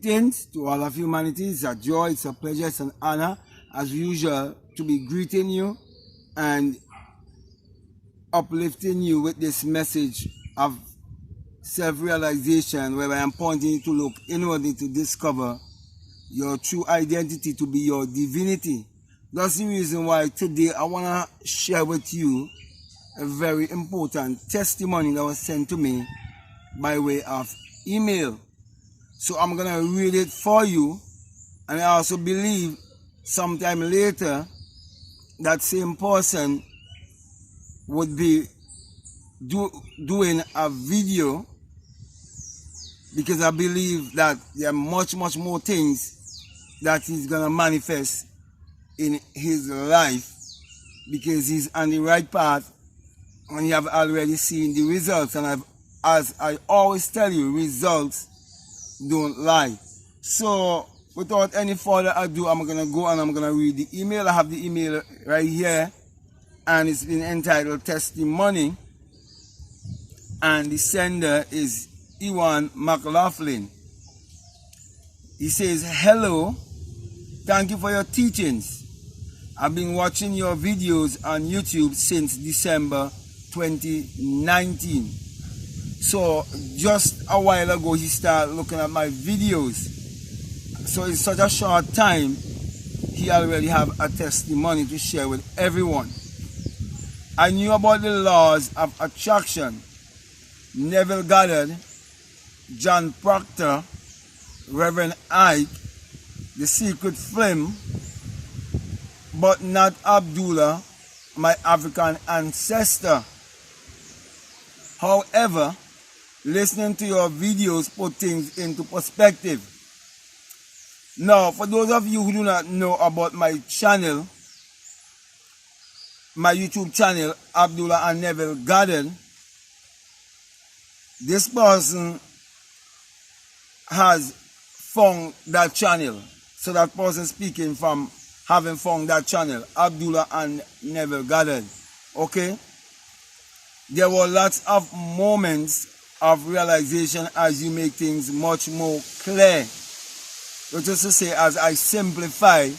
Greetings to all of humanity. It's a joy, it's a pleasure, it's an honor, as usual, to be greeting you and uplifting you with this message of self-realization, where I am pointing you to look inwardly to discover your true identity, to be your divinity. That's the reason why today I want to share with you a very important testimony that was sent to me by way of email. So I'm going to read it for you, and I also believe sometime later that same person would be doing a video, because I believe that there are much more things that he's going to manifest in his life, because he's on the right path and you have already seen the results. And as I always tell you, results don't lie. So without any further ado, I'm going to go and I'm going to read the email. I have the email right here, and it's been entitled Testimony, and the sender is Ewan McLaughlin. He says, "Hello, thank you for your teachings. I've been watching your videos on YouTube since December 2019. So just a while ago, he started looking at my videos. So in such a short time, he already have a testimony to share with everyone. I knew about the laws of attraction, Neville Goddard, John Proctor, Reverend Ike, The Secret Flame, but not Abdullah, my African ancestor. However, listening to your videos put things into perspective. Now, for those of you who do not know about my channel, my YouTube channel, Abdullah and Neville Goddard, this person has found that channel. So that person speaking from having found that channel, Abdullah and Neville Goddard. Okay? There were lots of moments of realization as you make things much more clear. Which is to say, as I simplify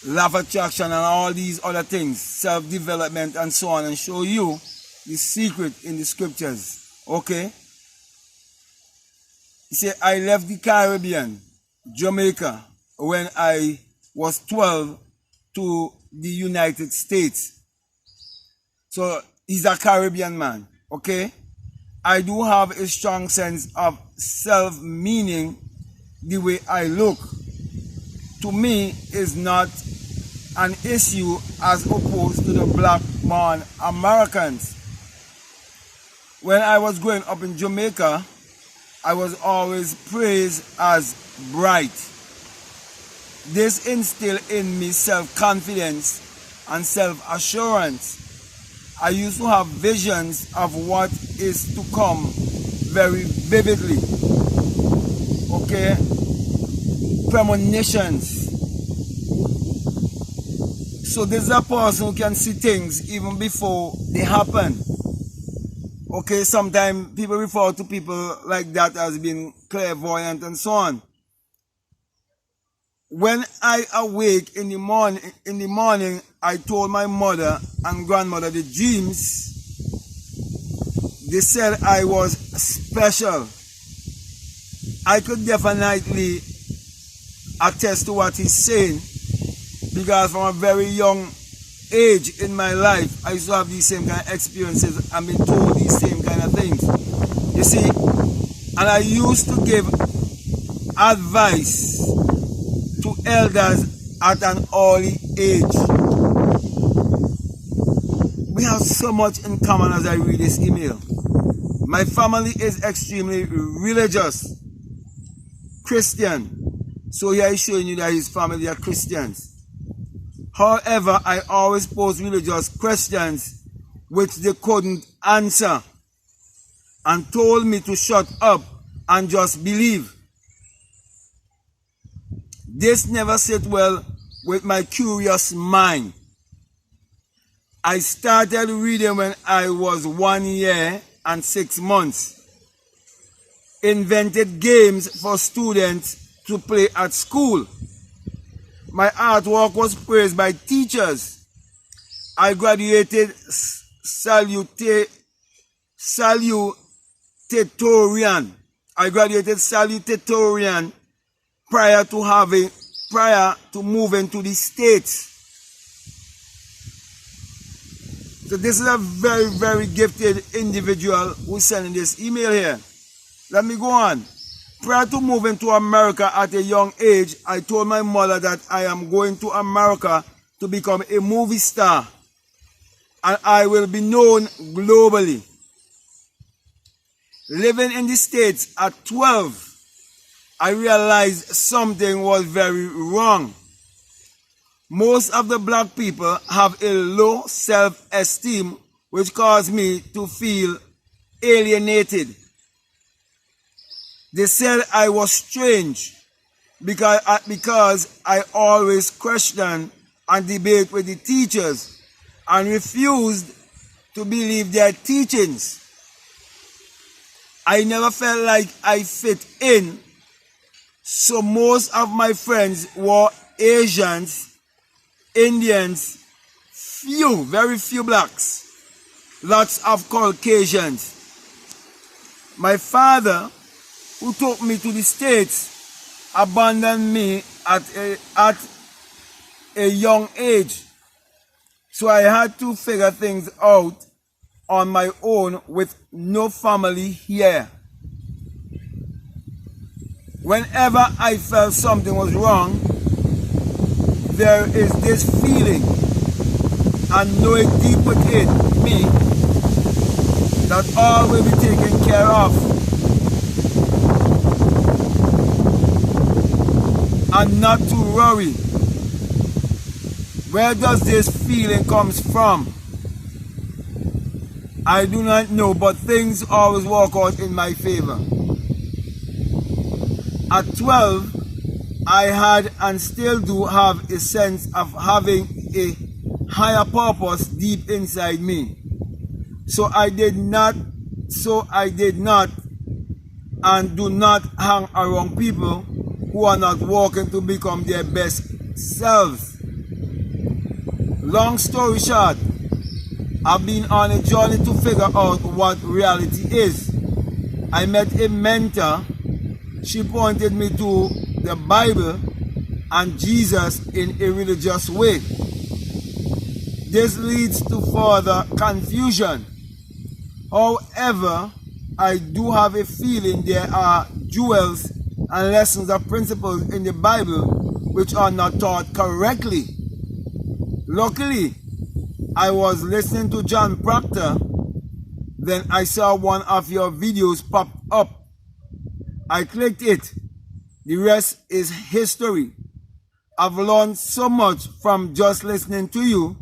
law of attraction and all these other things, self-development and so on, and show you the secret in the scriptures. Okay? He said, I left the Caribbean, Jamaica, when I was 12 to the United States. So he's a Caribbean man. Okay? I do have a strong sense of self, meaning the way I look, to me, is not an issue as opposed to the black-born Americans. When I was growing up in Jamaica, I was always praised as bright. This instilled in me self-confidence and self-assurance. I used to have visions of what is to come very vividly. Okay? Premonitions. So this is a person who can see things even before they happen. Okay, sometimes people refer to people like that as being clairvoyant and so on. When I awake in the morning, I told my mother and grandmother the dreams. They said I was special. I could definitely attest to what he's saying, because from a very young age in my life, I used to have these same kind of experiences and been told these same kind of things. You see, and I used to give advice to elders at an early age. We have so much in common as I read this email. My family is extremely religious, Christian. So here he's showing you that his family are Christians. However, I always pose religious questions which they couldn't answer, and told me to shut up and just believe. This never sit well with my curious mind. I started reading when I was 1 year and 6 months. invented games for students to play at school. My artwork was praised by teachers. I graduated Salutatorian. Prior to moving to the States. So this is a very, very gifted individual who's sending this email here. Let me go on. Prior to moving to America at a young age, I told my mother that I am going to America to become a movie star and I will be known globally. Living in the States at 12, I realized something was very wrong. Most of the black people have a low self-esteem, which caused me to feel alienated. They said I was strange because I always questioned and debate with the teachers and refused to believe their teachings. I never felt like I fit in, so most of my friends were Asians, Indians, very few blacks, lots of Caucasians. My father, who took me to the States, abandoned me at a young age. So I had to figure things out on my own with no family here. Whenever I felt something was wrong, there is this feeling, and know it deep within me, that all will be taken care of. And not to worry. Where does this feeling comes from? I do not know, but things always work out in my favor. At 12, I had and still do have a sense of having a higher purpose deep inside me. So I did not and do not hang around people who are not working to become their best selves. Long story short, I've been on a journey to figure out what reality is. I met a mentor. She pointed me to the Bible and Jesus in a religious way. This leads to further confusion. However, I do have a feeling there are jewels and lessons of principles in the Bible which are not taught correctly. Luckily, I was listening to John Proctor, then I saw one of your videos pop up. I clicked it. The rest is history. I've learned so much from just listening to you.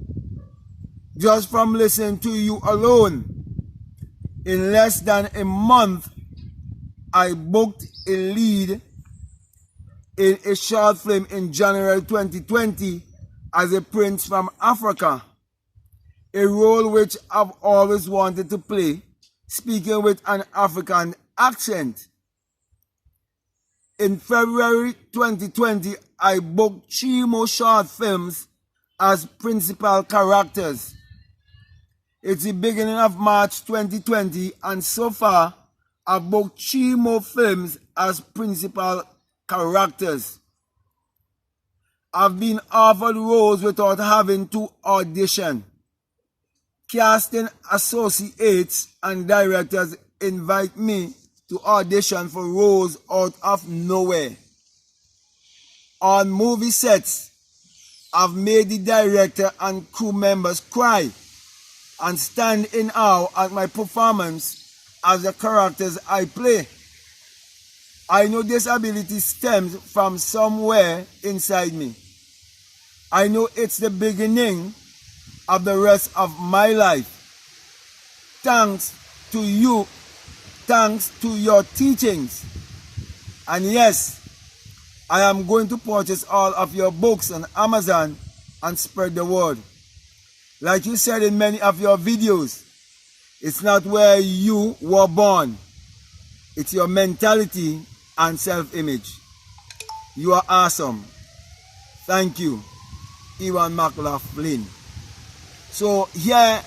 Just from listening to you alone. In less than a month, I booked a lead in a short film in January 2020 as a prince from Africa. A role which I've always wanted to play, speaking with an African accent. In February 2020, I booked 3 more short films as principal characters. It's the beginning of March 2020, and so far, I've booked 3 more films as principal characters. I've been offered roles without having to audition. Casting associates and directors invite me to audition for roles out of nowhere. On movie sets, I've made the director and crew members cry and stand in awe at my performance as the characters I play. I know this ability stems from somewhere inside me. I know it's the beginning of the rest of my life. Thanks to you, thanks to your teachings. And yes, I am going to purchase all of your books on Amazon and spread the word. Like you said in many of your videos, it's not where you were born, It's your mentality and self-image. You are awesome. Thank you, Ewan McLaughlin. So here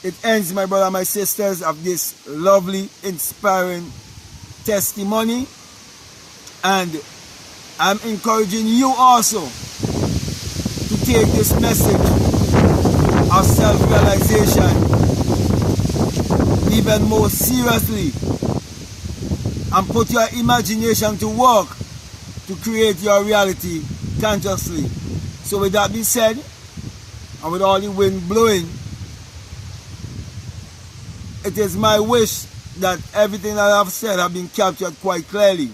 it ends, my brother, my sisters, of this lovely, inspiring testimony. And I'm encouraging you also to take this message of self-realization even more seriously and put your imagination to work to create your reality consciously. So with that being said, and with all the wind blowing, it is my wish that everything that I've said have been captured quite clearly.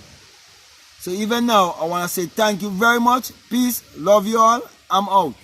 So even now, I want to say thank you very much. Peace. Love you all. I'm out.